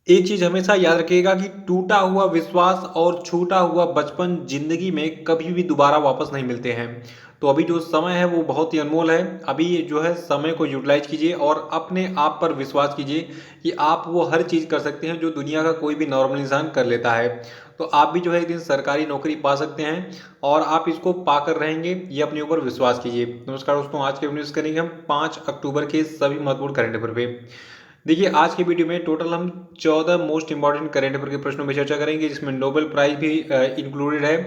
एक चीज हमेशा याद रखिएगा कि टूटा हुआ विश्वास और छूटा हुआ बचपन जिंदगी में कभी भी दोबारा वापस नहीं मिलते हैं। तो अभी जो समय है वो बहुत ही अनमोल है। अभी जो है समय को यूटिलाइज कीजिए और अपने आप पर विश्वास कीजिए कि आप वो हर चीज कर सकते हैं जो दुनिया का कोई भी नॉर्मल इंसान कर लेता है। तो आप भी जो है एक दिन सरकारी नौकरी पा सकते हैं और आप इसको पाकर रहेंगे, ये अपने ऊपर विश्वास कीजिए। नमस्कार दोस्तों, आज के वीडियो करेंगे हम 5 अक्टूबर के सभी महत्वपूर्ण करंट अफेयर पे। देखिए, आज की वीडियो में टोटल हम 14 मोस्ट इंपॉर्टेंट करेंट अफेयर के प्रश्नों पर चर्चा करेंगे, जिसमें नोबेल प्राइज भी इंक्लूडेड है।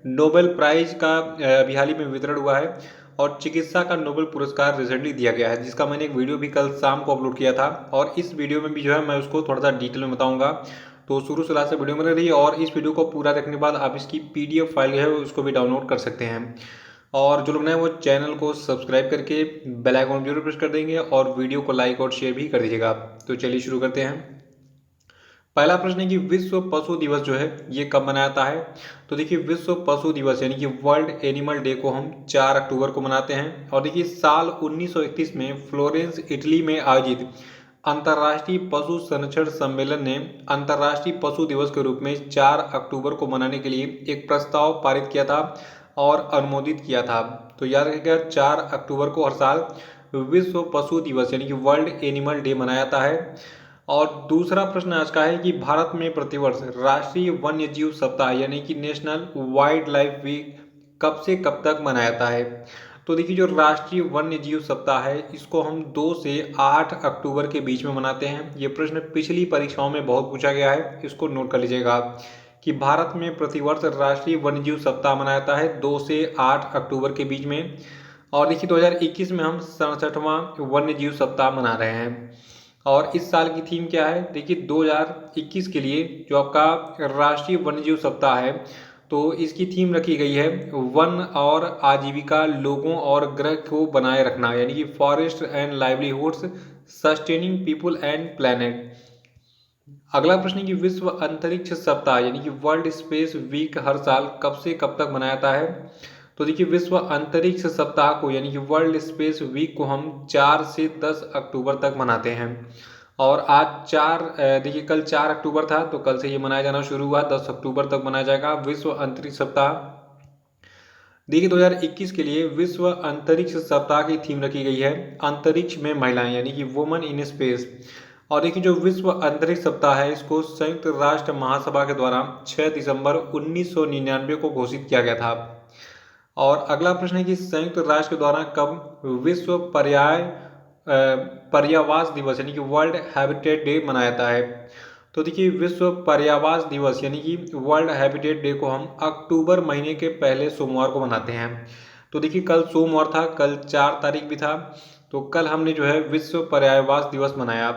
नोबेल प्राइज का अभी हाल ही में वितरण हुआ है और चिकित्सा का नोबेल पुरस्कार रिसेंटली दिया गया है, जिसका मैंने एक वीडियो भी कल शाम को अपलोड किया था और इस वीडियो में भी जो है मैं उसको थोड़ा सा डिटेल में बताऊंगा। तो शुरू से लास्ट से वीडियो में रहिए और इस वीडियो को पूरा देखने के बाद आप इसकी पीडीएफ फाइल है उसको भी डाउनलोड कर सकते हैं। और जो लोग नए वो चैनल को सब्सक्राइब करके बेल आइकन जरूर प्रेस कर देंगे और वीडियो को लाइक और शेयर भी कर दीजिएगा। तो चलिए शुरू करते हैं। पहला प्रश्न है कि विश्व पशु दिवस जो है ये कब मनाया जाता है। तो देखिए, विश्व पशु दिवस यानी कि वर्ल्ड एनिमल डे को हम 4 अक्टूबर को मनाते हैं। और देखिए, साल 1931 में फ्लोरेंस इटली में आयोजित अंतर्राष्ट्रीय पशु संरक्षण सम्मेलन ने अंतर्राष्ट्रीय पशु दिवस के रूप में 4 अक्टूबर को मनाने के लिए एक प्रस्ताव पारित किया था और अनुमोदित किया था। तो याद रखिएगा, 4 अक्टूबर को हर साल विश्व पशु दिवस यानी कि वर्ल्ड एनिमल डे मनाया जाता है। और दूसरा प्रश्न आज का है कि भारत में प्रतिवर्ष राष्ट्रीय वन्य जीव सप्ताह यानी कि नेशनल वाइल्ड लाइफ वीक कब से कब तक मनाया जाता है। तो देखिए, जो राष्ट्रीय वन्य जीव सप्ताह है इसको हम 2 से 8 अक्टूबर के बीच में मनाते हैं। ये प्रश्न पिछली परीक्षाओं में बहुत पूछा गया है, इसको नोट कर लीजिएगा कि भारत में प्रतिवर्ष राष्ट्रीय वन्यजीव सप्ताह मनाया जाता है 2 से 8 अक्टूबर के बीच में। और देखिए, 2021 में हम 67वां वन्यजीव सप्ताह मना रहे हैं। और इस साल की थीम क्या है, देखिए 2021 के लिए जो आपका राष्ट्रीय वन्यजीव सप्ताह है तो इसकी थीम रखी गई है वन और आजीविका, लोगों और ग्रह को बनाए रखना, यानी कि forest and livelihoods sustaining people and planet. अगला प्रश्न है कि विश्व अंतरिक्ष सप्ताह यानी कि वर्ल्ड स्पेस वीक हर साल कब से कब तक मनाया जाता है। तो देखिए, विश्व अंतरिक्ष सप्ताह को यानी कि वर्ल्ड स्पेस वीक को हम 4 से 10 अक्टूबर तक मनाते हैं। और आज देखिए कल 4 अक्टूबर था तो कल से ये मनाया जाना शुरू हुआ, 10 अक्टूबर तक मनाया जाएगा विश्व अंतरिक्ष सप्ताह। देखिए, 2021 के लिए विश्व अंतरिक्ष सप्ताह की थीम रखी गई है अंतरिक्ष में महिलाएं यानी कि वुमन इन स्पेस। और देखिए, जो विश्व अंतरिक्ष सप्ताह है इसको संयुक्त राष्ट्र महासभा के द्वारा 6 दिसंबर 1999 को घोषित किया गया था। और अगला प्रश्न है कि संयुक्त राष्ट्र के द्वारा कब विश्व पर्यावास दिवस यानी कि वर्ल्ड हैबिटेट डे मनाया जाता है। तो देखिए, विश्व पर्यावास दिवस यानी कि वर्ल्ड हैबिटेट डे को हम अक्टूबर महीने के पहले सोमवार को मनाते हैं। तो देखिए, कल सोमवार था, कल 4 तारीख भी था, तो कल हमने जो है विश्व पर्यावरण दिवस मनाया।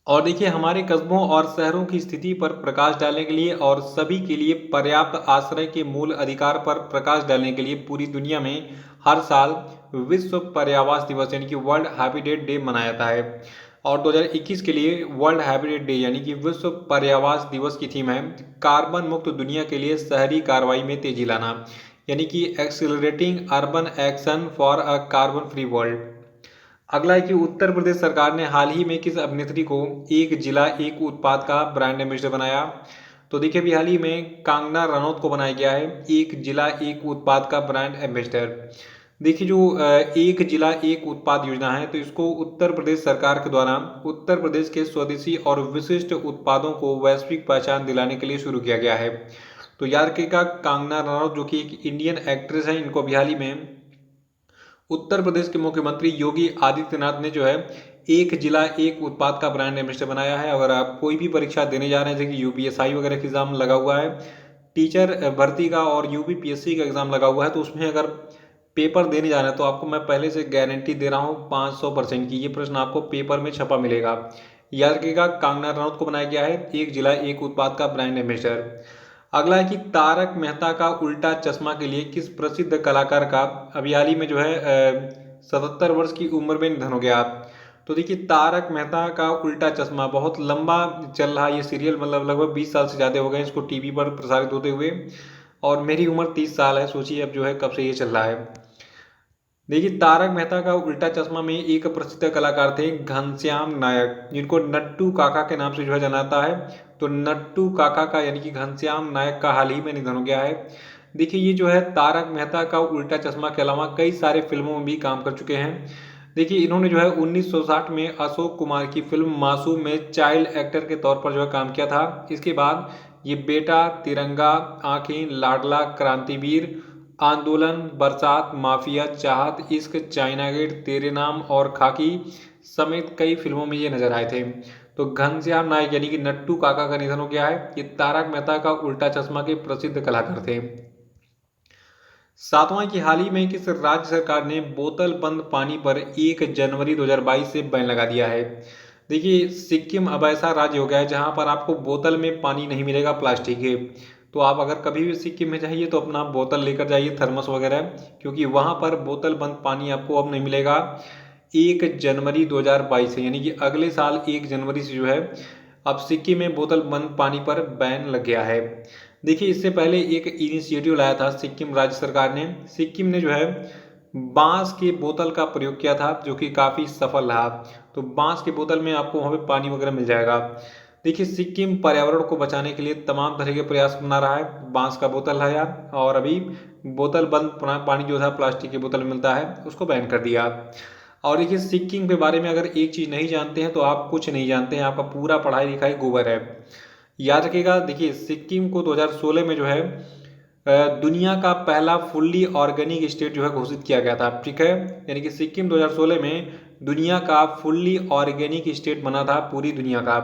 और देखिए, हमारे कस्बों और शहरों की स्थिति पर प्रकाश डालने के लिए और सभी के लिए पर्याप्त आश्रय के मूल अधिकार पर प्रकाश डालने के लिए पूरी दुनिया में हर साल विश्व पर्यावरण दिवस यानी कि वर्ल्ड हैबिटेट डे मनाया जाता है। और 2021 के लिए वर्ल्ड हैबिटेट डे यानी कि विश्व पर्यावरण दिवस की थीम है कार्बन मुक्त दुनिया के लिए शहरी कार्रवाई में तेजी लाना, यानी कि accelerating urban action for a carbon free world. अगला है कि उत्तर प्रदेश सरकार ने हाल ही में किस अभिनेत्री को एक जिला एक उत्पाद का ब्रांड एम्बेसडर बनाया। तो देखिए, अभी हाल ही में कंगना रनौत को बनाया गया है एक जिला एक उत्पाद का ब्रांड एम्बेसडर। देखिए, जो एक जिला एक उत्पाद योजना है तो इसको उत्तर प्रदेश सरकार के द्वारा उत्तर प्रदेश के स्वदेशी और विशिष्ट उत्पादों को वैश्विक पहचान दिलाने के लिए शुरू किया गया है। तो याद रखिएगा, कंगना रनौत जो कि एक इंडियन एक्ट्रेस है, इनको अभी हाल ही में उत्तर प्रदेश के मुख्यमंत्री योगी आदित्यनाथ ने जो है एक जिला एक उत्पाद का ब्रांड एम्बेसडर बनाया है। अगर आप कोई भी परीक्षा देने जा रहे हैं, जैसे कि यूपीएसआई वगैरह का एग्जाम लगा हुआ है, टीचर भर्ती का और यूपीपीएससी का एग्जाम लगा हुआ है, तो उसमें अगर पेपर देने जा रहे हैं तो आपको मैं पहले से गारंटी दे रहा हूँ 500% की ये प्रश्न आपको पेपर में छपा मिलेगा। याद रखिएगा, कंगना रनौत को बनाया गया है एक जिला एक उत्पाद का ब्रांड एम्बेसडर। अगला है कि तारक मेहता का उल्टा चश्मा के लिए किस प्रसिद्ध कलाकार का अभी हाल ही में जो है 77 वर्ष की उम्र में निधन हो गया। तो देखिए, तारक मेहता का उल्टा चश्मा बहुत लंबा चल रहा ये सीरियल, मतलब लगभग 20 साल से ज़्यादा हो गए इसको टीवी पर प्रसारित होते हुए, और मेरी उम्र 30 साल है, सोचिए अब जो है कब से ये चल रहा है। देखिए तारक मेहता का उल्टा चश्मा में एक प्रसिद्ध कलाकार थे घनश्याम नायक, जिनको नट्टू काका के नाम से जो है जाना जाता है। तो नट्टू काका का यानी कि घनश्याम नायक का हाल ही में निधन हो गया है। देखिए ये जो है तारक मेहता का उल्टा चश्मा के अलावा कई सारे फिल्मों में भी काम कर चुके हैं। देखिए इन्होंने जो है 1960 में अशोक कुमार की फिल्म मासूम में चाइल्ड एक्टर के तौर पर जो है काम किया था। इसके बाद ये बेटा, तिरंगा, आंखें, लाडला, क्रांतिवीर, आंदोलन, बरसात, माफिया, चाहत, इश्क, चाइना गेट, तेरे नाम और खाकी समेत कई फिल्मों में ये नजर आए थे। तो घनश्याम नायक यानी कि नट्टू काका का निधन हो गया है। ये तारक मेहता का उल्टा चश्मा के प्रसिद्ध कलाकार थे। सातवां की हाल ही में किस राज्य सरकार ने बोतल बंद पानी पर 1 जनवरी 2022 से बैन लगा दिया है? देखिए सिक्किम अब ऐसा राज्य हो गया है जहां पर आपको बोतल में पानी नहीं मिलेगा प्लास्टिक के। तो आप अगर कभी भी सिक्किम में जाइए तो अपना बोतल लेकर जाइए, थर्मस वगैरह, क्योंकि वहां पर बोतल बंद पानी आपको अब नहीं मिलेगा 1 जनवरी 2022 से, यानी कि अगले साल 1 जनवरी से जो है अब सिक्किम में बोतल बंद पानी पर बैन लग गया है। देखिए इससे पहले एक इनिशिएटिव लाया था सिक्किम राज्य सरकार ने। सिक्किम ने जो है बांस के बोतल का प्रयोग किया था जो कि काफ़ी सफल रहा। तो बांस की बोतल में आपको वहाँ पे पानी वगैरह मिल जाएगा। देखिए सिक्किम पर्यावरण को बचाने के लिए तमाम तरह के प्रयास बना रहा है। बांस का बोतल है यार, और अभी बोतल बंद पानी जो था प्लास्टिक की बोतल में मिलता है उसको बैन कर दिया। और देखिए सिक्किम के बारे में अगर एक चीज़ नहीं जानते हैं तो आप कुछ नहीं जानते हैं, आपका पूरा पढ़ाई लिखाई गोबर है। याद रखिएगा। देखिए सिक्किम को 2016 में जो है दुनिया का पहला फुल्ली ऑर्गेनिक स्टेट जो है घोषित किया गया था, ठीक है। यानी कि सिक्किम 2016 में दुनिया का फुल्ली ऑर्गेनिक स्टेट बना था पूरी दुनिया का।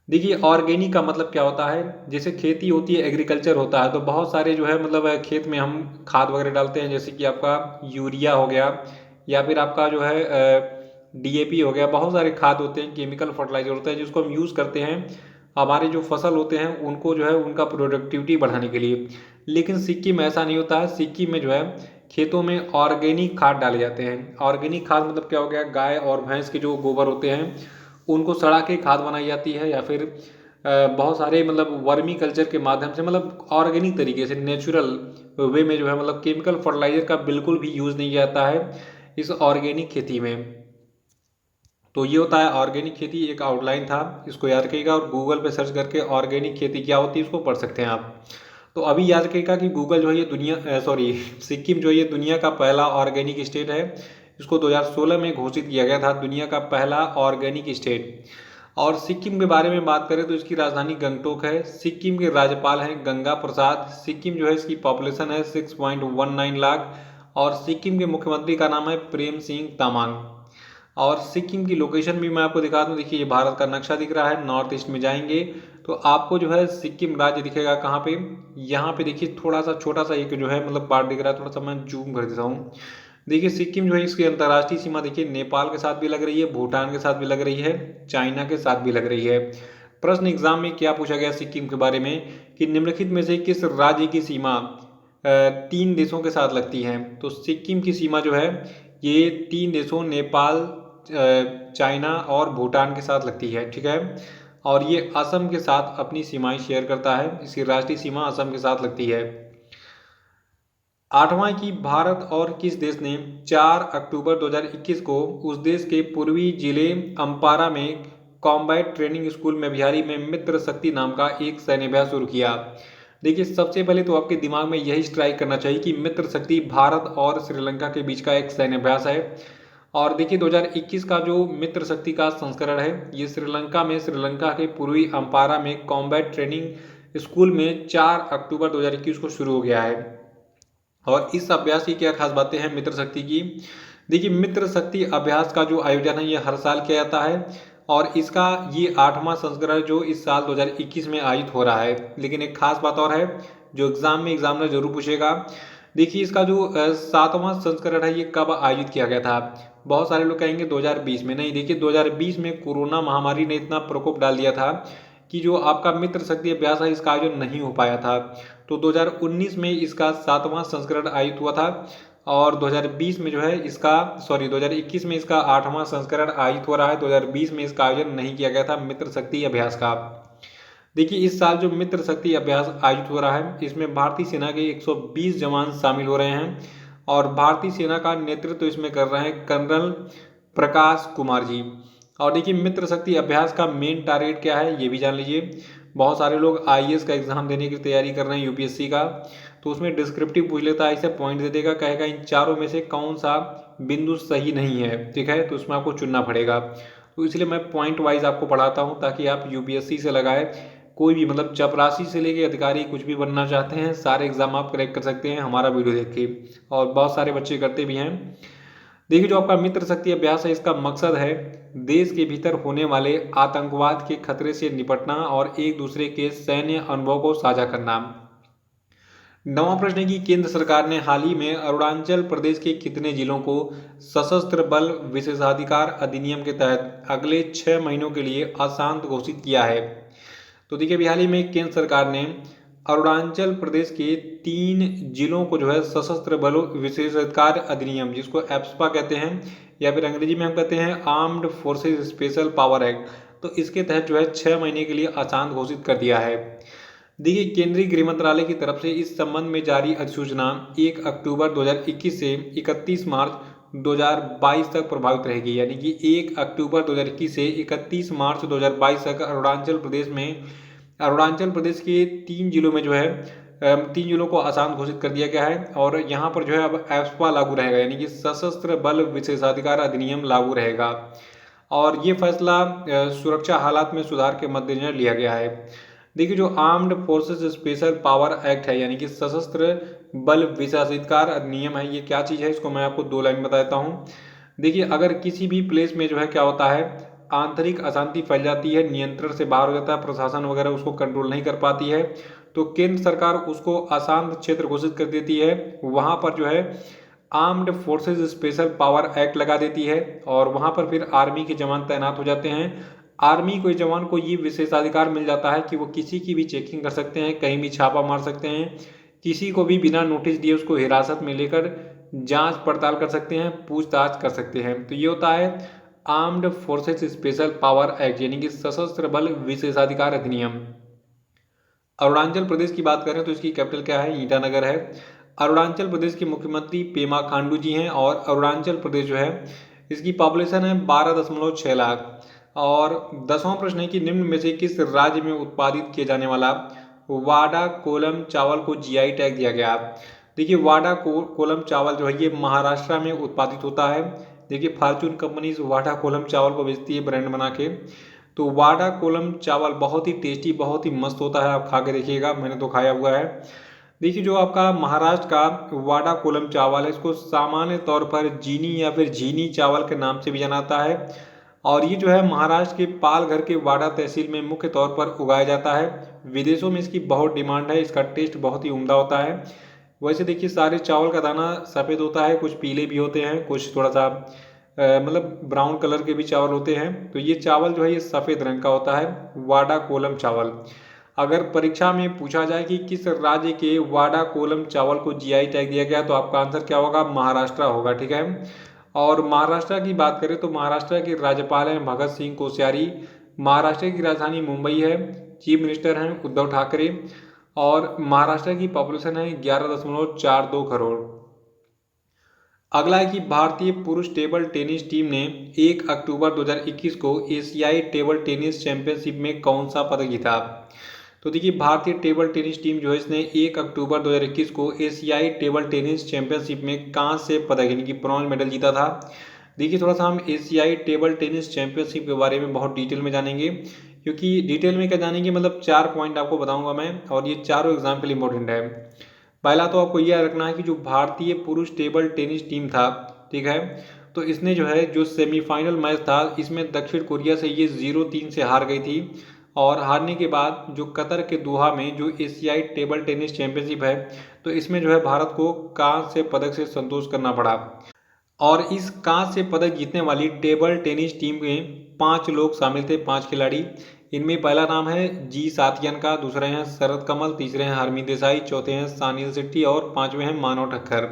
देखिए ऑर्गेनिक का मतलब क्या होता है, जैसे खेती होती है, एग्रीकल्चर होता है, तो बहुत सारे जो है मतलब खेत में हम खाद वगैरह डालते हैं, जैसे कि आपका यूरिया हो गया या फिर आपका जो है डीएपी हो गया। बहुत सारे खाद होते हैं, केमिकल फर्टिलाइजर होते हैं जिसको हम यूज़ करते हैं हमारे जो फसल होते हैं उनको जो है उनका प्रोडक्टिविटी बढ़ाने के लिए। लेकिन सिक्किम में ऐसा नहीं होता है। सिक्किम में जो है खेतों में ऑर्गेनिक खाद डाले जाते हैं। ऑर्गेनिक खाद मतलब क्या हो गया, गाय और भैंस के जो गोबर होते हैं उनको सड़ा के खाद बनाई जाती है, या फिर बहुत सारे मतलब वर्मी कल्चर के माध्यम से, मतलब ऑर्गेनिक तरीके से नेचुरल वे में जो है मतलब केमिकल फर्टिलाइजर का बिल्कुल भी यूज़ नहीं किया जाता है इस ऑर्गेनिक खेती में। तो ये होता है ऑर्गेनिक खेती। एक आउटलाइन था, इसको याद रखिएगा, और गूगल पे सर्च करके ऑर्गेनिक खेती क्या होती है उसको पढ़ सकते हैं आप। तो अभी याद रखिएगा कि गूगल जो है ये दुनिया सॉरी सिक्किम जो है ये दुनिया का पहला ऑर्गेनिक स्टेट है। इसको 2016 में घोषित किया गया था दुनिया का पहला ऑर्गेनिक स्टेट। और सिक्किम के बारे में बात करें तो इसकी राजधानी गंगटोक है। सिक्किम के राज्यपाल हैं गंगा प्रसाद। सिक्किम जो है इसकी पॉपुलेशन है 6.19 लाख। और सिक्किम के मुख्यमंत्री का नाम है प्रेम सिंह तामांग। और सिक्किम की लोकेशन भी मैं आपको दिखा दूं। देखिए ये भारत का नक्शा दिख रहा है, नॉर्थ ईस्ट में जाएंगे तो आपको जो है सिक्किम राज्य दिखेगा कहाँ पे, यहाँ पे देखिए थोड़ा सा छोटा सा एक जो है मतलब पार्ट दिख रहा है, थोड़ा सा मैं जूम कर देता हूँ। देखिए सिक्किम जो है इसकी अंतर्राष्ट्रीय सीमा देखिए नेपाल के साथ भी लग रही है, भूटान के साथ भी लग रही है, चाइना के साथ भी लग रही है। प्रश्न एग्जाम में क्या पूछा गया सिक्किम के बारे में कि निम्नलिखित में से किस राज्य की सीमा 3 देशों के साथ लगती है? तो सिक्किम की सीमा जो है ये 3 देशों नेपाल, चाइना और भूटान के साथ लगती है, ठीक है। और ये असम के साथ अपनी सीमाएं शेयर करता है। इसकी राष्ट्रीय सीमा असम के साथ लगती है। आठवां की भारत और किस देश ने 4 अक्टूबर 2021 को उस देश के पूर्वी जिले अम्पारा में कॉम्बैट ट्रेनिंग स्कूल में बिहारी में मित्र शक्ति नाम का एक सैन्य अभ्यास शुरू किया? देखिए सबसे पहले तो आपके दिमाग में यही स्ट्राइक करना चाहिए कि मित्र शक्ति भारत और श्रीलंका के बीच का एक सैन्य अभ्यास है। और देखिए 2021 का जो मित्र शक्ति का संस्करण है ये श्रीलंका में, श्रीलंका के पूर्वी अम्पारा में कॉम्बैट ट्रेनिंग स्कूल में 4 अक्टूबर 2021 को शुरू हो गया है। और इस अभ्यास की क्या खास बातें हैं मित्र शक्ति की? देखिए मित्र शक्ति अभ्यास का जो आयोजन है ये हर साल किया जाता है, और इसका ये 8वां संस्करण जो इस साल 2021 में आयोजित हो रहा है। लेकिन एक खास बात और है जो एग्जाम में एग्जामिनर जरूर पूछेगा। देखिए इसका जो 7वां संस्करण है ये कब आयोजित किया गया था? बहुत सारे लोग कहेंगे 2020 में। नहीं, देखिए 2020 में कोरोना महामारी ने इतना प्रकोप डाल दिया था कि जो आपका मित्र शक्ति अभ्यास है इसका आयोजन नहीं हो पाया था। तो 2019 में इसका 7वां संस्करण आयोजित हुआ था, और 2020 में जो है इसका 2021 में इसका 8वां संस्करण आयोजित हो रहा है। 2020 में इसका आयोजन नहीं किया गया था मित्र शक्ति अभ्यास का। देखिए इस साल जो मित्र शक्ति अभ्यास आयोजित हो रहा है इसमें भारतीय सेना के 120 जवान शामिल हो रहे हैं। और भारतीय सेना का नेतृत्व इसमें कर रहे हैं कर्नल प्रकाश कुमार जी। और देखिए मित्र शक्ति अभ्यास का मेन टारगेट क्या है ये भी जान लीजिए। बहुत सारे लोग आईएएस का एग्जाम देने की तैयारी कर रहे हैं यूपीएससी का, तो उसमें डिस्क्रिप्टिव पूछ लेता है, ऐसे पॉइंट दे देगा, कहेगा इन चारों में से कौन सा बिंदु सही नहीं है, ठीक है, तो उसमें आपको चुनना पड़ेगा। तो इसलिए मैं पॉइंट वाइज आपको पढ़ाता हूँ ताकि आप यूपीएससी से लगाए कोई भी मतलब चपरासी से लेके अधिकारी कुछ भी बनना चाहते हैं सारे एग्जाम आप क्रैक कर सकते हैं हमारा वीडियो देख के, और बहुत सारे बच्चे करते भी हैं। देखिए जो आपका मित्र शक्ति अभ्यास है इसका मकसद है देश के भीतर होने वाले आतंकवाद के खतरे से निपटना और एक दूसरे के सैन्य अनुभव को साझा करना। नवा प्रश्न है कि केंद्र सरकार ने हाल ही में अरुणाचल प्रदेश के कितने जिलों को सशस्त्र बल विशेषाधिकार अधिनियम के तहत अगले 6 महीनों के लिए अशांत घोषित किया है। तो देखिए अभी हाल ही में केंद्र सरकार ने अरुणाचल प्रदेश के 3 जिलों को जो है सशस्त्र बलों विशेषाधिकार अधिनियम, जिसको एप्सपा कहते हैं या फिर अंग्रेजी में हम कहते हैं armed forces special power act, तो इसके तहत जो है 6 महीने के लिए अशांत घोषित कर दिया है। देखिए केंद्रीय गृह मंत्रालय की तरफ से इस संबंध में जारी अधिसूचना 1 अक्टूबर 2021 से 31 मार्च 2022 तक प्रभावित रहेगी, यानी कि 1 अक्टूबर 2021 से 31 मार्च 2022 तक अरुणाचल प्रदेश के 3 जिलों में जो है 3 जिलों को अशांत घोषित कर दिया गया है, और यहाँ पर जो है अब एप्सपा लागू रहेगा, यानी कि सशस्त्र बल विशेषाधिकार अधिनियम लागू रहेगा। और ये फैसला सुरक्षा हालात में सुधार के मद्देनजर लिया गया है। देखिए जो armed forces special power act है, यानी कि सशस्त्र बल विशेषाधिकार अधिनियम है, ये क्या चीज़ है इसको मैं आपको 2 लाइन बता देता हूँ। देखिए अगर किसी भी प्लेस में जो है क्या होता है आंतरिक अशांति फैल जाती है, नियंत्रण से बाहर हो जाता है, प्रशासन वगैरह उसको कंट्रोल नहीं कर पाती है, तो केंद्र सरकार उसको अशांत क्षेत्र घोषित कर देती है। वहाँ पर जो है armed forces special power act लगा देती है, और वहाँ पर फिर आर्मी के जवान तैनात हो जाते हैं। आर्मी के जवान को ये विशेषाधिकार मिल जाता है कि वो किसी की भी चेकिंग कर सकते हैं, कहीं भी छापा मार सकते हैं, किसी को भी बिना नोटिस दिए उसको हिरासत में लेकर जांच पड़ताल कर सकते हैं, पूछताछ कर सकते हैं। तो ये होता है armed forces special power act, यानी कि सशस्त्र बल विशेषाधिकार अधिनियम। अरुणाचल प्रदेश की बात करें तो इसकी कैपिटल क्या है, ईटानगर है। अरुणाचल प्रदेश के मुख्यमंत्री पेमा खांडू जी हैं, और अरुणाचल प्रदेश जो है इसकी पॉपुलेशन है 12.6 लाख। और 10वां प्रश्न है कि निम्न में से किस राज्य में उत्पादित किए जाने वाला वाडा कोलम चावल को जीआई टैग दिया गया। देखिए वाडा कोलम चावल जो है ये महाराष्ट्र में उत्पादित होता है। देखिए फॉर्चून कंपनी इस वाडा कोलम चावल को बेचती है ब्रांड बना के। तो वाडा कोलम चावल बहुत ही टेस्टी, बहुत ही मस्त होता है, आप खा के देखिएगा, मैंने तो खाया हुआ है। देखिए जो आपका महाराष्ट्र का वाडा कोलम चावल है इसको सामान्य तौर पर जीनी या फिर झीनी चावल के नाम से भी जाना जाता है, और ये जो है महाराष्ट्र के पालघर के वाडा तहसील में मुख्य तौर पर उगाया जाता है। विदेशों में इसकी बहुत डिमांड है, इसका टेस्ट बहुत ही उम्दा होता है। वैसे देखिए सारे चावल का दाना सफ़ेद होता है, कुछ पीले भी होते हैं, कुछ थोड़ा सा मतलब ब्राउन कलर के भी चावल होते हैं। तो ये चावल जो है ये सफ़ेद रंग का होता है, वाडा कोलम चावल। अगर परीक्षा में पूछा जाए कि किस राज्य के वाडा कोलम चावल को जीआई टैग दिया गया तो आपका आंसर क्या होगा, महाराष्ट्र होगा, ठीक है। और महाराष्ट्र की बात करें तो महाराष्ट्र के राज्यपाल हैं भगत सिंह कोश्यारी। महाराष्ट्र की राजधानी मुंबई है। चीफ मिनिस्टर हैं उद्धव ठाकरे, और महाराष्ट्र की पॉपुलेशन है 11.42 करोड़। अगला है कि भारतीय पुरुष टेबल टेनिस टीम ने 1 अक्टूबर 2021 को एशियाई टेबल टेनिस चैंपियनशिप में कौन सा पदक जीता। तो देखिए भारतीय टेबल टेनिस टीम जो है इसने 1 अक्टूबर 2021 को एशियाई टेबल टेनिस चैंपियनशिप में कांस्य पदक यानी कि ब्रॉन्ज मेडल जीता था। देखिए थोड़ा सा हम एशियाई टेबल टेनिस चैंपियनशिप के बारे में बहुत डिटेल में जानेंगे, क्योंकि डिटेल में क्या जानेंगे मतलब 4 पॉइंट आपको बताऊंगा मैं, और ये चारों एग्जाम के लिए इंपॉर्टेंट है। पहला तो आपको यह रखना है कि जो भारतीय पुरुष टेबल टेनिस टीम था, ठीक है, तो इसने जो है जो सेमीफाइनल मैच था इसमें दक्षिण कोरिया से ये 0-3 से हार गई थी, और हारने के बाद जो कतर के दोहा में जो एशियाई टेबल टेनिस चैंपियनशिप है तो इसमें जो है भारत को कांस्य पदक से संतोष करना पड़ा। और इस कांस्य पदक जीतने वाली टेबल टेनिस टीम में 5 लोग शामिल थे, 5 खिलाड़ी। इनमें पहला नाम है जी सातियन का, दूसरे हैं शरद कमल, तीसरे हैं हरमीत देसाई, चौथे हैं सानिल शेट्टी, और 5वें हैं मानव ठक्कर।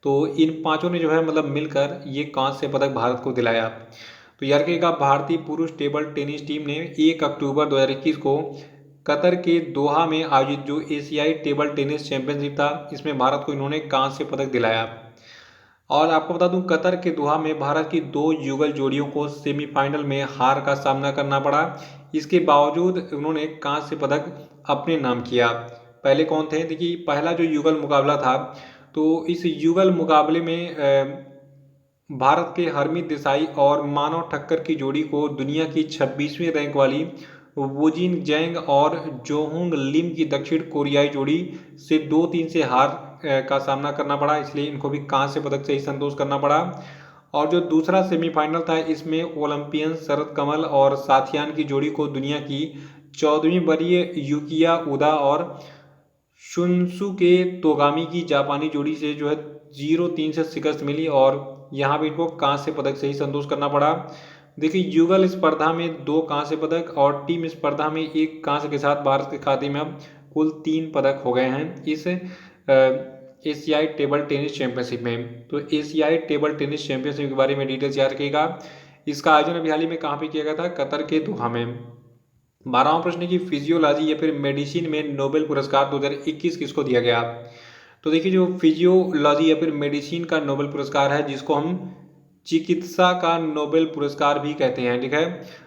तो इन 5 ने जो है मतलब मिलकर ये कांस्य पदक भारत को दिलाया। तो याद रखिएगा भारतीय पुरुष टेबल टेनिस टीम ने 1 अक्टूबर 2021 को कतर के दोहा में आयोजित जो एशियाई टेबल टेनिस चैंपियनशिप था इसमें भारत को इन्होंने कांस्य पदक दिलाया। और आपको बता दूं कतर के दोहा में भारत की 2 युगल जोड़ियों को सेमीफाइनल में हार का सामना करना पड़ा। इसके बावजूद उन्होंने कांस्य पदक अपने नाम किया। पहले कौन थे? देखिए पहला जो युगल मुकाबला था, तो इस युगल मुकाबले में भारत के हरमीत देसाई और मानव ठक्कर की जोड़ी को दुनिया की 26वीं रैंक वाली वोजिन जैंग और जोहुंग लिम की दक्षिण कोरियाई जोड़ी से 2-3 से हार का सामना करना पड़ा, इसलिए इनको भी कांस्य पदक से ही संतोष करना पड़ा। और जो दूसरा सेमीफाइनल था, इसमें ओलंपियन शरद कमल और साथियान की जोड़ी को दुनिया की 14वीं वरीय युकिया उदा और शुनसुके तोगामी की जापानी जोड़ी से जो है 0-3 से शिकस्त मिली और यहाँ भी इनको कांस्य पदक से ही संतोष करना पड़ा। देखिए युगल स्पर्धा में 2 कांस्य पदक और टीम स्पर्धा में 1 कांस्य के साथ भारत के खाते में अब कुल 3 पदक हो गए हैं इस एशियाई टेबल टेनिस चैंपियनशिप में। तो एशियाई टेबल टेनिस चैंपियनशिप के बारे में डिटेल्स याद रखिएगा। इसका आयोजन अभी हाल ही में कहाँ पे किया गया था? कतर के दोहा में। 12वां प्रश्न की फिजियोलॉजी या फिर मेडिसिन में नोबेल पुरस्कार 2021 किसको दिया गया? तो देखिए जो फिजियोलॉजी या फिर मेडिसिन का नोबेल पुरस्कार है, जिसको हम चिकित्सा का नोबेल पुरस्कार भी कहते हैं, ठीक है।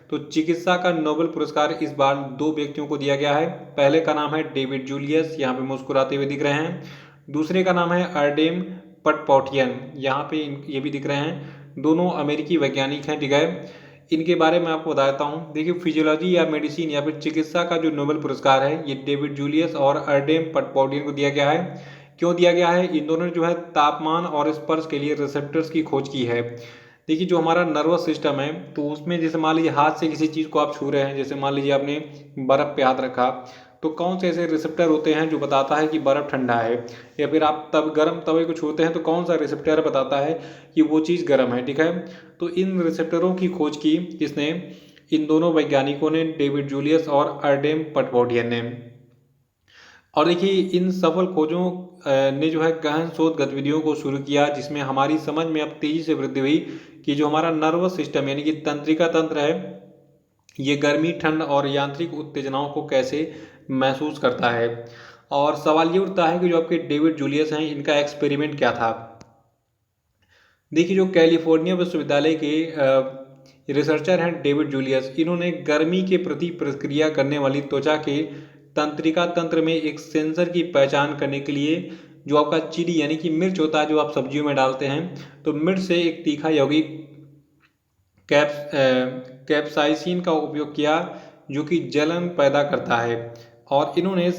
तो चिकित्सा का नोबेल पुरस्कार इस बार 2 व्यक्तियों को दिया गया है। पहले का नाम है डेविड जूलियस, यहाँ पे मुस्कुराते हुए दिख रहे हैं। दूसरे का नाम है अर्डेम पटपौटियन, यहाँ पे ये भी दिख रहे हैं। दोनों अमेरिकी वैज्ञानिक हैं, ठीक है। इनके बारे में आपको बताता हूँ। देखिए फिजियोलॉजी या मेडिसिन या फिर चिकित्सा का जो नोबेल पुरस्कार है, ये डेविड जूलियस और अर्डेम पटपौटियन को दिया गया है। क्यों दिया गया है? इन दोनों ने जो है तापमान और स्पर्श के लिए रिसेप्टर्स की खोज की है। देखिए जो हमारा नर्वस सिस्टम है, तो उसमें जैसे मान लीजिए हाथ से किसी चीज़ को आप छू रहे हैं, जैसे मान लीजिए आपने बर्फ़ पे हाथ रखा, तो कौन से ऐसे रिसेप्टर होते हैं जो बताता है कि बर्फ़ ठंडा है? या फिर आप तब गर्म तवे को छूते हैं तो कौन सा रिसेप्टर बताता है कि वो चीज़ गर्म है, ठीक है। तो इन रिसेप्टरों की खोज की किसने? इन दोनों वैज्ञानिकों ने, डेविड जूलियस और अर्डेम पटपौटियन ने। और देखिए इन सफल खोजों ने जो है गहन शोध गतिविधियों को शुरू किया, जिसमें हमारी समझ में अब तेजी से वृद्धि हुई कि जो हमारा नर्वस सिस्टम यानी कि तंत्रिका तंत्र है, ये गर्मी, ठंड और यांत्रिक उत्तेजनाओं को कैसे महसूस करता है। और सवाल ये उठता है कि जो आपके डेविड जूलियस हैं, इनका एक्सपेरिमेंट क्या था? देखिए जो कैलिफोर्निया विश्वविद्यालय के रिसर्चर हैं डेविड जूलियस, इन्होंने गर्मी के प्रति प्रतिक्रिया करने वाली त्वचा के तंत्रिका तंत्र में एक सेंसर की पहचान करने के लिए जो आपका चिली यानी कि मिर्च होता है, जो आप सब्जियों में डालते हैं, तो मिर्च से एक तीखा यौगिक कैप्साइसिन का उपयोग किया, जो कि जलन पैदा करता है। और इन्होंने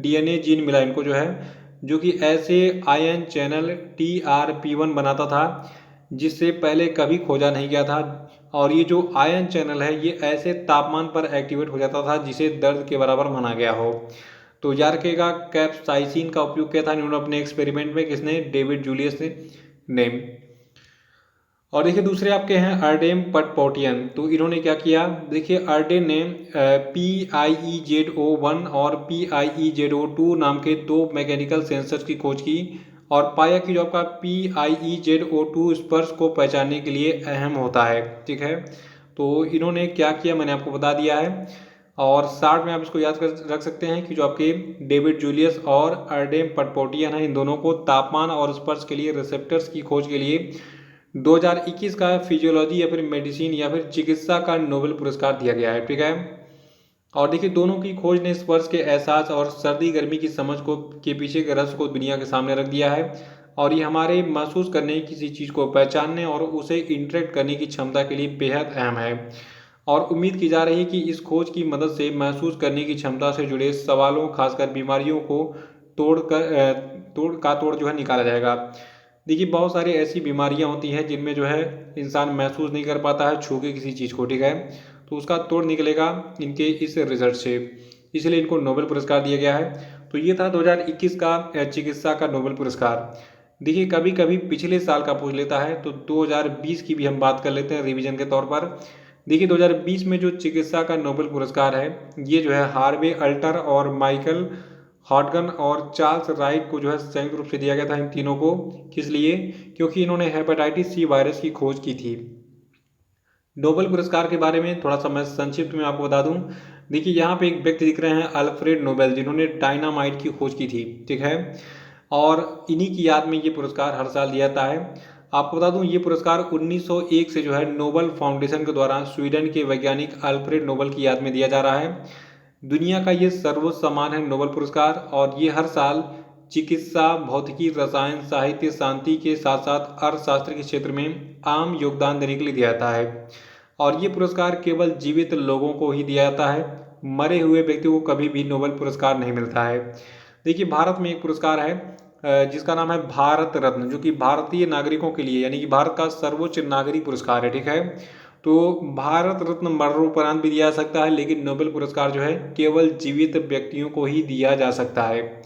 DNA जीन मिला इनको जो है, जो कि ऐसे आयन चैनल TRP1 बनाता था जिससे पहले कभी खोजा नहीं गया था। और ये जो आयन चैनल है, ये ऐसे तापमान पर एक्टिवेट हो जाता था जिसे दर्द के बराबर माना गया हो। तो याद रखिएगा कैप्साइसिन का उपयोग किया था इन्होंने अपने एक्सपेरिमेंट में, किसने? डेविड जूलियस ने। और देखिए दूसरे आपके हैं अर्डेम पटपौटियन, तो इन्होंने क्या किया? देखिए अर्डेन ने PIEZO1 और PIEZO2 नाम के 2 मैकेनिकल सेंसर्स की खोज की और पाया कि जो आपका PIEZO2 स्पर्श को पहचानने के लिए अहम होता है, ठीक है। तो इन्होंने क्या किया मैंने आपको बता दिया है। और साथ में आप इसको याद कर रख सकते हैं कि जो आपके डेविड जूलियस और अर्डेम पटपौटियन हैं, इन दोनों को तापमान और स्पर्श के लिए रिसेप्टर्स की खोज के लिए 2021 का फिजियोलॉजी या फिर मेडिसिन या फिर चिकित्सा का नोबेल पुरस्कार दिया गया है, ठीक है। और देखिए दोनों की खोज ने स्पर्श के एहसास और सर्दी गर्मी की समझ को के पीछे के रहस्य को दुनिया के सामने रख दिया है। और ये हमारे महसूस करने किसी चीज़ को पहचानने और उसे इंटरेक्ट करने की क्षमता के लिए बेहद अहम है। और उम्मीद की जा रही है कि इस खोज की मदद से महसूस करने की क्षमता से जुड़े सवालों, खासकर बीमारियों को तोड़ जो है निकाला जाएगा। देखिए बहुत सारी ऐसी बीमारियां होती हैं जिनमें जो है इंसान महसूस नहीं कर पाता है छू के किसी चीज़ को, ठीक है। तो उसका तोड़ निकलेगा इनके इस रिजल्ट से, इसलिए इनको नोबेल पुरस्कार दिया गया है। तो ये था 2021 का चिकित्सा का नोबेल पुरस्कार। देखिए कभी कभी पिछले साल का पूछ लेता है, तो 2020 की भी हम बात कर लेते हैं रिवीजन के तौर पर। देखिए 2020 में जो चिकित्सा का नोबेल पुरस्कार है, ये जो है हार्वे अल्टर और माइकल हॉटगन और चार्ल्स राइट को जो है संयुक्त रूप से दिया गया था। इन तीनों को किस लिए? क्योंकि इन्होंने हेपेटाइटिस सी वायरस की खोज की थी। नोबेल पुरस्कार के बारे में थोड़ा सा मैं संक्षिप्त में आपको बता दूं। देखिए यहाँ पे एक व्यक्ति दिख रहे हैं अल्फ्रेड नोबेल, जिन्होंने डायनामाइट की खोज की थी, ठीक है। और इन्हीं की याद में ये पुरस्कार हर साल दिया जाता है। आपको बता दूं, ये पुरस्कार 1901 से जो है नोबेल फाउंडेशन के द्वारा स्वीडन के वैज्ञानिक अल्फ्रेड नोबेल की याद में दिया जा रहा है। दुनिया का ये सर्वोच्च सम्मान है नोबेल पुरस्कार, और ये हर साल चिकित्सा, भौतिकी, रसायन, साहित्य, शांति के साथ साथ अर्थशास्त्र के क्षेत्र में आम योगदान देने के लिए दिया जाता है। और ये पुरस्कार केवल जीवित लोगों को ही दिया जाता है, मरे हुए व्यक्तियों को कभी भी नोबेल पुरस्कार नहीं मिलता है। देखिए, भारत में एक पुरस्कार है जिसका नाम है भारत रत्न, जो कि भारतीय नागरिकों के लिए यानी कि भारत का सर्वोच्च नागरिक पुरस्कार है। ठीक है, तो भारत रत्न मरणोपरांत भी दिया जा सकता है, लेकिन नोबेल पुरस्कार जो है केवल जीवित व्यक्तियों को ही दिया जा सकता है।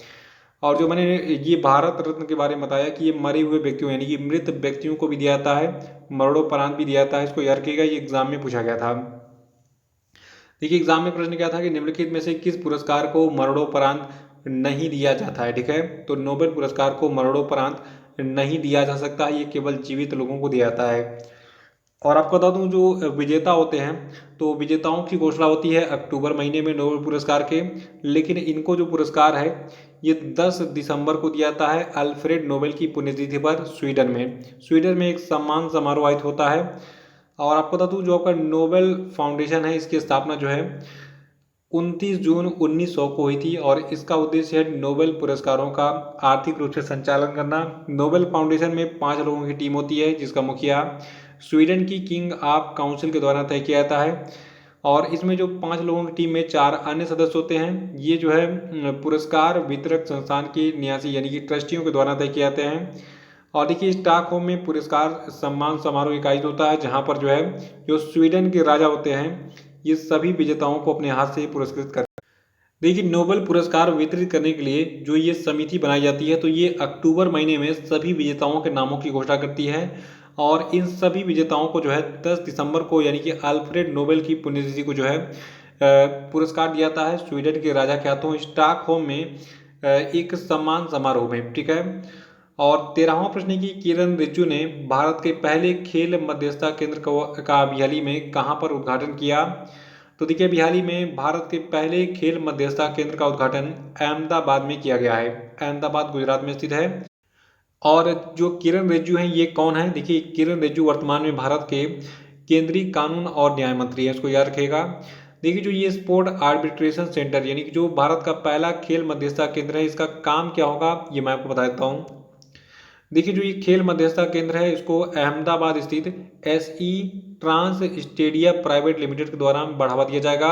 और जो मैंने ये भारत रत्न के बारे में बताया कि ये मरे हुए व्यक्तियों यानी कि मृत व्यक्तियों को भी दिया जाता है, मरणोपरांत भी दिया जाता है, इसको याद रखिएगा, ये एग्जाम में पूछा गया था। देखिए, एग्जाम में प्रश्न क्या था कि निम्नलिखित में से किस पुरस्कार को मरणोपरांत नहीं दिया जाता है। ठीक है, तो नोबेल पुरस्कार को मरणोपरांत नहीं दिया जा सकता, ये केवल जीवित लोगों को दिया जाता है। और आपको बता दूं, जो विजेता होते हैं, तो विजेताओं की घोषणा होती है अक्टूबर महीने में नोबेल पुरस्कार के, लेकिन इनको जो पुरस्कार है ये 10 दिसंबर को दिया जाता है अल्फ्रेड नोबेल की पुण्यतिथि पर स्वीडन में एक सम्मान समारोह आयोजित होता है। और आपको बता दूं, जो आपका नोबेल फाउंडेशन है, इसकी स्थापना जो है 29 जून 1900 को हुई थी, और इसका उद्देश्य है नोबेल पुरस्कारों का आर्थिक रूप से संचालन करना। नोबेल फाउंडेशन में 5 लोगों की टीम होती है, जिसका मुखिया स्वीडन की किंग ऑफ काउंसिल के द्वारा तय किया जाता है। और इसमें जो 5 लोगों की टीम में 4 अन्य सदस्य होते हैं, ये जो है पुरस्कार वितरक संस्थान के न्यासी यानी कि ट्रस्टियों के द्वारा तय किए जाते हैं। और देखिए, स्टॉकहोम में पुरस्कार सम्मान समारोह एक आयोजित होता है, जहाँ पर जो है जो स्वीडन के राजा होते हैं, ये सभी विजेताओं को अपने हाथ से पुरस्कृत कर। देखिए, नोबेल पुरस्कार वितरित करने के लिए जो ये समिति बनाई जाती है, तो ये अक्टूबर महीने में सभी विजेताओं के नामों की घोषणा करती है। और इन सभी विजेताओं को जो है 10 दिसंबर को यानी कि अल्फ्रेड नोबेल की पुण्यतिथि को जो है पुरस्कार दिया जाता है स्वीडन के राजा के हाथों स्टॉकहोम में एक सम्मान समारोह में। ठीक है, और 13वां प्रश्न है कि किरण रिजिजू ने भारत के पहले खेल मध्यस्थता केंद्र का अभी हाल ही में कहाँ पर उद्घाटन किया। तो देखिए, अभी हाल ही में भारत के पहले खेल मध्यस्थता केंद्र का उद्घाटन अहमदाबाद में किया गया है। अहमदाबाद गुजरात में स्थित है। और जो किरण रिजिजू हैं, ये कौन है? देखिए, किरण रिजिजू वर्तमान में भारत के केंद्रीय कानून और न्याय मंत्री है, इसको याद रखिएगा। देखिए, जो ये स्पोर्ट आर्बिट्रेशन सेंटर यानी कि जो भारत का पहला खेल मध्यस्थता केंद्र है, इसका काम क्या होगा ये मैं आपको बता देता हूँ। देखिए, जो ये खेल मध्यस्थता केंद्र है, इसको अहमदाबाद स्थित SE Transstadia private limited के द्वारा बढ़ावा दिया जाएगा,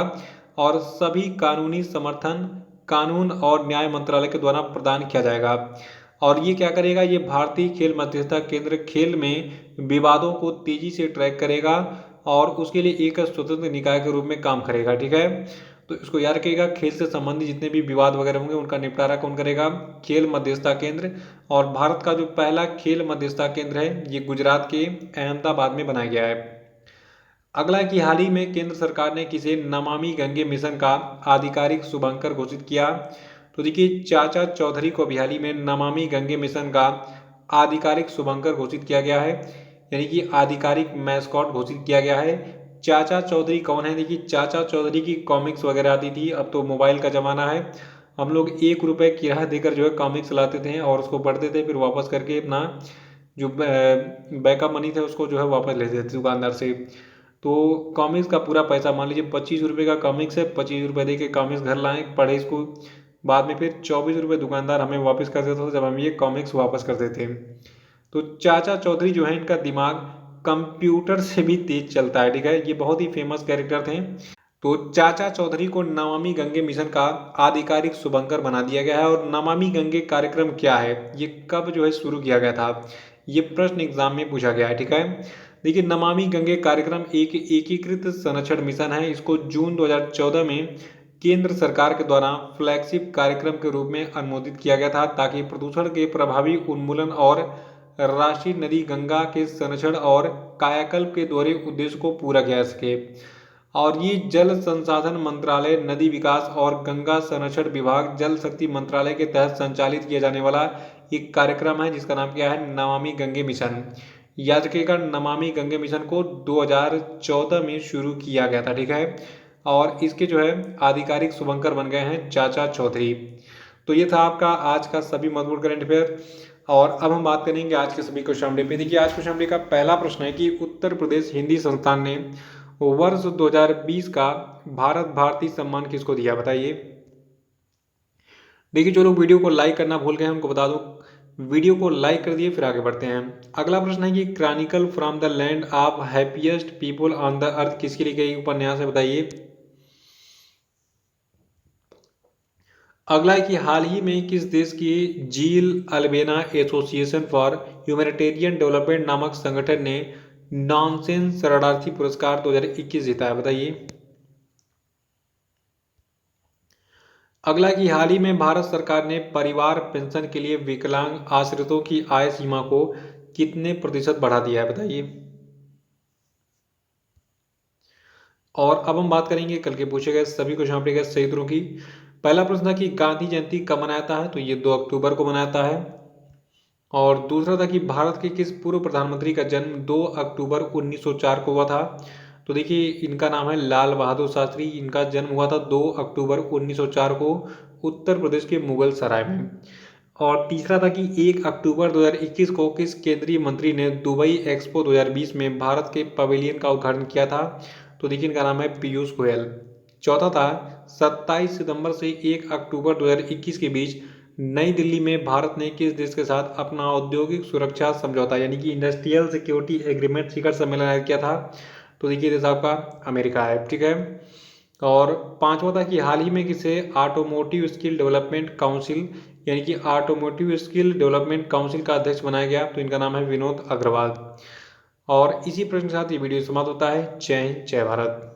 और सभी कानूनी समर्थन कानून और न्याय मंत्रालय के द्वारा प्रदान किया जाएगा। और ये क्या करेगा? ये भारतीय खेल मध्यस्थता केंद्र खेल में विवादों को तेजी से ट्रैक करेगा, और उसके लिए एक स्वतंत्र निकाय के रूप में काम करेगा। ठीक है, तो इसको याद रखिएगा, खेल से संबंधित जितने भी विवाद वगैरह होंगे उनका निपटारा कौन करेगा? खेल मध्यस्थता केंद्र। और भारत का जो पहला खेल मध्यस्थता केंद्र है, ये गुजरात के अहमदाबाद में बनाया गया है। अगला है कि हाल ही में केंद्र सरकार ने किसे नमामि गंगे मिशन का आधिकारिक शुभांकर घोषित किया। तो देखिए, चाचा चौधरी को अभी हाल ही में नमामि गंगे मिशन का आधिकारिक शुभांकर घोषित किया गया है, यानी कि आधिकारिक मैस्कॉट घोषित किया गया है। चाचा चौधरी कौन है? देखिए, चाचा चौधरी की कॉमिक्स वगैरह आती थी, अब तो मोबाइल का ज़माना है। हम लोग 1 रुपये किराया देकर जो है कॉमिक्स लाते थे और उसको पढ़ते थे, फिर वापस करके अपना जो बैकअप मनी थे उसको जो है वापस लेते थे दुकानदार से। तो कॉमिक्स का पूरा पैसा, मान लीजिए 25 रुपये का कॉमिक्स है, 25 रुपये दे के कॉमिक्स घर लाएँ, पढ़े इसको, बाद में फिर 24 रुपये दुकानदार हमें वापस कर देता था जब हम ये कॉमिक्स वापस करते थे। तो चाचा चौधरी जो है, इनका दिमाग कंप्यूटर से भी तेज चलता है। ठीक है, ये बहुत ही फेमस कैरेक्टर थे। तो चाचा चौधरी को नमामि गंगे मिशन का आधिकारिक शुभंकर बना दिया गया है। और नमामि गंगे कार्यक्रम क्या है, ये कब जो है शुरू किया गया था, ये प्रश्न एग्जाम में पूछा गया है। ठीक है, देखिए, नमामि गंगे कार्यक्रम एक एकीकृत संरक्षण मिशन है। इसको जून 2014 में केंद्र सरकार के द्वारा फ्लैगशिप कार्यक्रम के रूप में अनुमोदित किया गया था, ताकि प्रदूषण के प्रभावी उन्मूलन और राष्ट्रीय नदी गंगा के संरक्षण और कायाकल्प के दोहरे उद्देश्य को पूरा किया जा सके। और ये जल संसाधन मंत्रालय, नदी विकास और गंगा संरक्षण विभाग, जल शक्ति मंत्रालय के तहत संचालित किया जाने वाला एक कार्यक्रम है, जिसका नाम क्या है? नमामि गंगे मिशन। याद रखिएगा, नमामि गंगे मिशन को 2014 में शुरू किया गया था। ठीक है, और इसके जो है आधिकारिक शुभंकर बन गए हैं चाचा चौधरी। तो ये था आपका आज का सभी महत्वपूर्ण करंट अफेयर। और अब हम बात करेंगे आज के सभी क्वेश्चन अपडेट पे। देखिए आज क्वेश्चन अपडेट का पहला प्रश्न है कि उत्तर प्रदेश हिंदी संस्थान ने वर्ष 2020 का भारत भारती सम्मान किसको दिया, बताइए। देखिए जो लोग वीडियो को लाइक करना भूल गए हैं उनको बता दो, वीडियो को लाइक कर दिए, फिर आगे बढ़ते हैं। अगला प्रश्न है कि Chronicle from the land of happiest people on the earth किसके लिए गई उपन्यास है, बताइए। अगला है कि हाल ही में किस देश की जील अल्बेना एसोसिएशन फॉर ह्यूमैनिटेरियन डेवलपमेंट नामक संगठन ने नॉनसेंस शरणार्थी पुरस्कार 2021 जीता है, बताइए। अगला कि हाल ही में भारत सरकार ने परिवार पेंशन के लिए विकलांग आश्रितों की आय सीमा को कितने प्रतिशत बढ़ा दिया है, बताइए। और अब हम बात करेंगे कल के पूछे गए सभी क्वेश्चन पेपर के सही उत्तरों की। पहला प्रश्न था कि गांधी जयंती कब मनाया जाता है, तो ये 2 अक्टूबर को मनाया जाता है। और दूसरा था कि भारत के किस पूर्व प्रधानमंत्री का जन्म 2 अक्टूबर 1904 को हुआ था, तो देखिए इनका नाम है लाल बहादुर शास्त्री। इनका जन्म हुआ था 2 अक्टूबर 1904 को उत्तर प्रदेश के मुगल सराय में। और तीसरा था कि 1 अक्टूबर 2021 को किस केंद्रीय मंत्री ने दुबई एक्सपो 2020 में भारत के पवेलियन का उद्घाटन किया था, तो देखिए इनका नाम है पीयूष गोयल। चौथा था 27 सितंबर से 1 अक्टूबर 2021 के बीच नई दिल्ली में भारत ने किस देश के साथ अपना औद्योगिक सुरक्षा समझौता यानी कि इंडस्ट्रियल सिक्योरिटी एग्रीमेंट शिखर सम्मेलन आयोजित किया था, तो देखिए देश आपका अमेरिका है, ठीक है। और पांचवा था कि हाल ही में किसे ऑटोमोटिव स्किल डेवलपमेंट काउंसिल यानी कि ऑटोमोटिव स्किल डेवलपमेंट काउंसिल का अध्यक्ष बनाया गया, तो इनका नाम है विनोद अग्रवाल। और इसी प्रश्न के साथ ये वीडियो समाप्त होता है। जय हिंद, जय भारत।